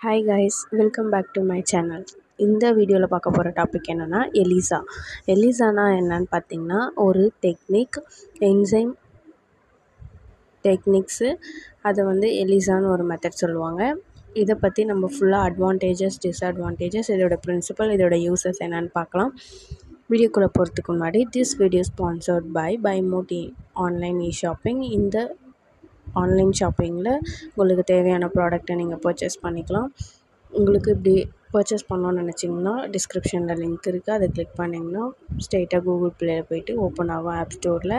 Hi guys, welcome back to my channel. இந்த வீடியோவில் பார்க்க போகிற டாபிக் என்னென்னா எலிசானா என்னன்னு பார்த்தீங்கன்னா ஒரு என்சைம் டெக்னிக்ஸு. அதை வந்து எலிசான்னு ஒரு மெத்தட் சொல்லுவாங்க. இதை பற்றி நம்ம ஃபுல்லாக அட்வான்டேஜஸ் டிஸ்அட்வான்டேஜஸ் இதோட பிரின்சிபல் இதோட யூசஸ் என்னென்னு பார்க்கலாம். வீடியோக்குள்ளே போகிறதுக்கு முன்னாடி திஸ் வீடியோ ஸ்பான்சர்ட் பை மோட்டி ஆன்லைன் ஷாப்பிங். இந்த ஆன்லைன் ஷாப்பிங்கில் உங்களுக்கு தேவையான ப்ராடக்ட்டை நீங்கள் பர்ச்சேஸ் பண்ணிக்கலாம். உங்களுக்கு இப்படி பர்ச்சேஸ் பண்ணணும்னு நினச்சிங்கன்னா டிஸ்கிரிப்ஷனில் லிங்க் இருக்குது. அதை கிளிக் பண்ணிங்கன்னா ஸ்ட்ரெயிட்டாக கூகுள் ப்ளேயில் போய்ட்டு ஓப்பன் ஆகும். ஆப் ஸ்டோரில்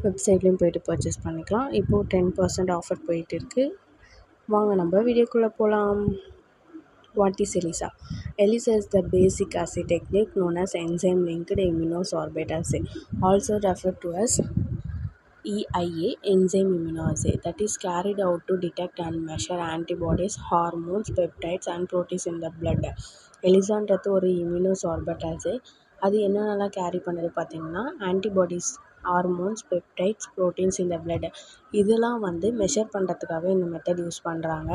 வெப்சைட்லேயும் போய்ட்டு பர்ச்சேஸ் பண்ணிக்கலாம். இப்போது 10% ஆஃபர் போயிட்டு இருக்குது. வாங்க நம்ம வீடியோக்குள்ளே போகலாம். What is ELISA? ELISA is the basic assay technique known as enzyme linked immunosorbate assay, also referred to as EIA, enzyme immunoassay, that is carried out to detect and measure antibodies, hormones, peptides and proteins in the blood. எலிசான்றது ஒரு இம்யூனோசார்பேட் assay. அது என்னென்னலாம் carry பண்ணுது பார்த்திங்கன்னா antibodies, hormones, peptides, proteins இந்த blood இதெல்லாம் வந்து measure பண்ணுறதுக்காக இந்த மெத்தட் யூஸ் பண்ணுறாங்க.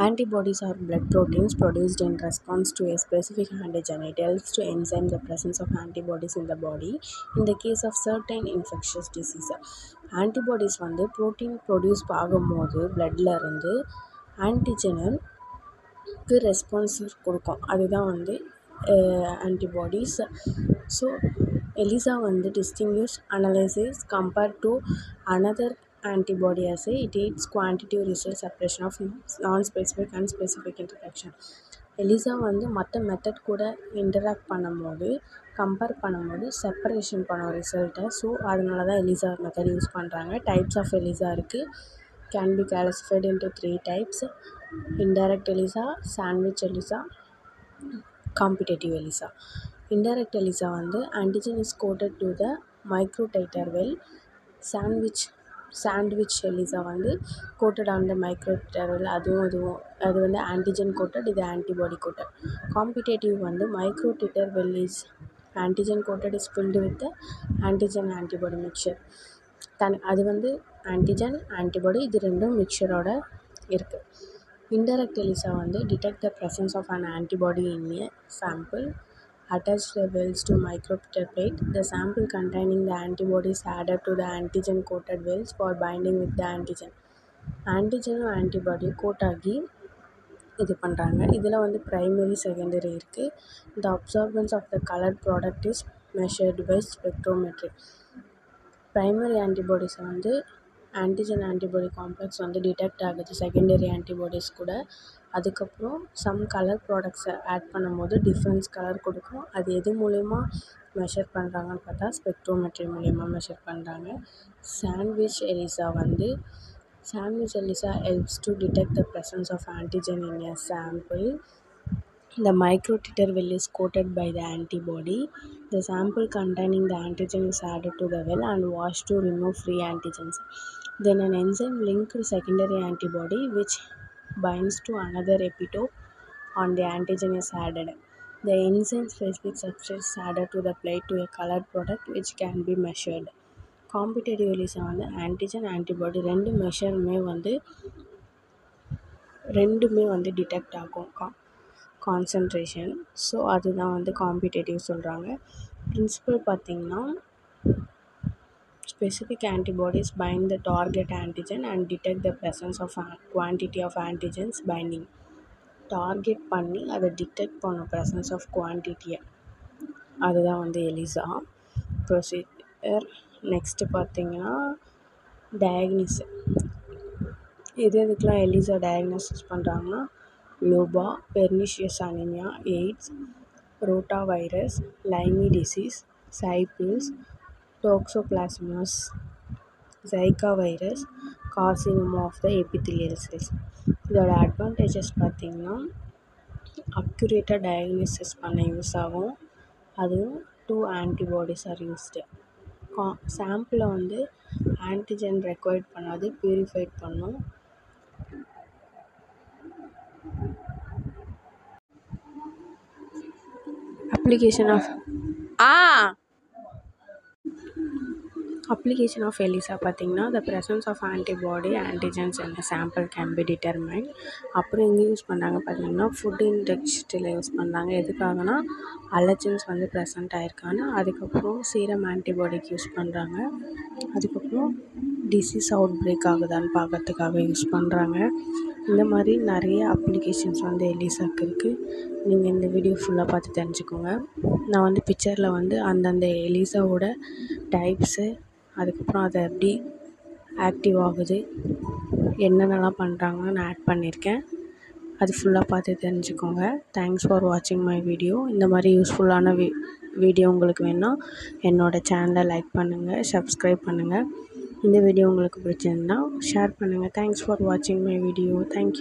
Antibodies are blood proteins produced in response to a specific antigen. It helps to enzyme the presence of antibodies in the body in the case of certain infectious disease. Antibodies வந்து protein produce ஆகும்போது பிளட்டில் இருந்து ஆன்டிஜனுக்கு response கொடுக்கும். அதுதான் வந்து antibodies. So Elisha வந்து distinguish analysis compared to another antibody assay. It aids quantitative result separation of non-specific and specific interaction. ELISA வந்து மற்ற மெத்தட் கூட இன்டராக்ட் பண்ணும்போது கம்பேர் பண்ணும்போது செப்பரேஷன் பண்ணும் ரிசல்ட்டை. ஸோ அதனால தான் எலிசா மெத்தட் யூஸ் பண்ணுறாங்க. டைப்ஸ் ஆஃப் எலிசா இருக்குது. Can be classified into 3 types: indirect ELISA, sandwich ELISA, competitive ELISA. Indirect ELISA வந்து antigen is coated to the microtiter well. Sandwich ELISA வந்து coated on the microtiter well. அது வந்து antigen coated, இது antibody coated. Competitive வந்து microtiter well is antigen coated is filled with antigen antibody mixture. அது வந்து antigen antibody இது ரெண்டும் மிக்சரோட இருக்குது. இன்டைரக்ட் எலிசா வந்து detect the presence of an antibody in a sample. Attach the wells to micropitter plate. The sample containing the antibody is added to the antigen coated wells for binding with the antigen. ஆன்டிஜனும் antibody coat ஆகி இது பண்ணுறாங்க. இதில் வந்து primary secondary இருக்குது. The absorbance of the colored product is measured by spectrometry. Primary ஆன்டிபாடிஸை வந்து antigen antibody complex வந்து டிடெக்ட் ஆகுது செகண்டரி ஆன்டிபாடிஸ் கூட. அதுக்கப்புறம் சம் கலர் ப்ராடக்ட்ஸை ஆட் பண்ணும்போது டிஃப்ரென்ஸ் கலர் கொடுக்கும். அது எது மூலயமா மெஷர் பண்ணுறாங்கன்னு பார்த்தா ஸ்பெக்ட்ரோமெட்ரி மூலயமா மெஷர் பண்ணுறாங்க. Sandwich ELISA helps to detect the presence of antigen in a sample. The microtiter well is coated by the antibody. The sample containing the antigen is added to the well and washed to remove free antigens. Then an enzyme linked secondary antibody which binds to another epitope on the antigen is added. The enzyme specific substrate is added to the plate to a colored product which can be measured. Competitive ELISA வந்து antigen antibody ரெண்டுமே வந்து detect ஆகும் concentration. So அதுதான் வந்து competitive சொல்கிறாங்க. Principal பார்த்திங்கன்னா specific antibodies bind the target antigen and detect the presence of quantity of antigens binding. Target பண்ணி அதை டிடெக்ட் பண்ணும் presence of குவான்டிட்டியை. அதுதான் வந்து எலிசா ப்ரொசீஜர். நெக்ஸ்ட்டு பார்த்திங்கன்னா டயக்னிஸ். எதுக்கெலாம் எலிசா டயக்னோசிஸ் பண்ணுறாங்கன்னா லோபா, pernicious anaemia, AIDS, rota virus, Lyme disease, syphilis, toxoplasmosis, Zika virus, carcinoma of the epithelial cells. இதோட advantages பார்த்திங்கன்னா அக்யூரேட்டாக டயக்னோசிஸ் பண்ண யூஸ் ஆகும். அதுவும் 2 ஆன்டிபாடிஸ் ஆர் யூஸ்டு. சாம்பிளை வந்து ஆன்டிஜன் ரெக்வயர்ட் பண்ணாது, பியூரிஃபைட் பண்ணும். அப்ளிகேஷன் ஆஃப் எலிசா பார்த்திங்கன்னா the presence of antibody antigens in the sample can be determined. அப்புறம் எங்கே யூஸ் பண்ணுறாங்க பார்த்திங்கன்னா ஃபுட் இண்டஸ்ட்ரியில் யூஸ் பண்ணுறாங்க. எதுக்காகனா அலர்ஜென்ஸ் வந்து ப்ரெசென்ட் ஆகிருக்கான்னு. அதுக்கப்புறம் சீரம் ஆன்டிபாடிக்கு யூஸ் பண்ணுறாங்க. அதுக்கப்புறம் டிசீஸ் அவுட் பிரேக் ஆகுதான்னு பார்க்கறதுக்காக யூஸ் பண்ணுறாங்க. இந்த மாதிரி நிறைய அப்ளிகேஷன்ஸ் வந்து எலிசாக்கு இருக்குது. நீங்கள் இந்த வீடியோ ஃபுல்லாக பார்த்து தெரிஞ்சுக்கோங்க. நான் வந்து பிக்சரில் வந்து அந்தந்த எலிசாவோட டைப்ஸு, அதுக்கப்புறம் அதை எப்படி ஆக்டிவ் ஆகுது, என்னென்னலாம் பண்ணுறாங்கன்னு நான் ஆட் பண்ணியிருக்கேன். அது ஃபுல்லாக பார்த்து தெரிஞ்சுக்கோங்க. தேங்க்ஸ் ஃபார் வாட்சிங் மை வீடியோ. இந்த மாதிரி யூஸ்ஃபுல்லான வீடியோ உங்களுக்கு வேணும்னா என்னோடய சேனலை லைக் பண்ணுங்கள், சப்ஸ்கிரைப் பண்ணுங்கள். இந்த வீடியோ உங்களுக்கு பிடிச்சிருந்தா ஷேர் பண்ணுங்கள். தேங்க்ஸ் ஃபார் வாட்சிங் மை வீடியோ. தேங்க்யூ.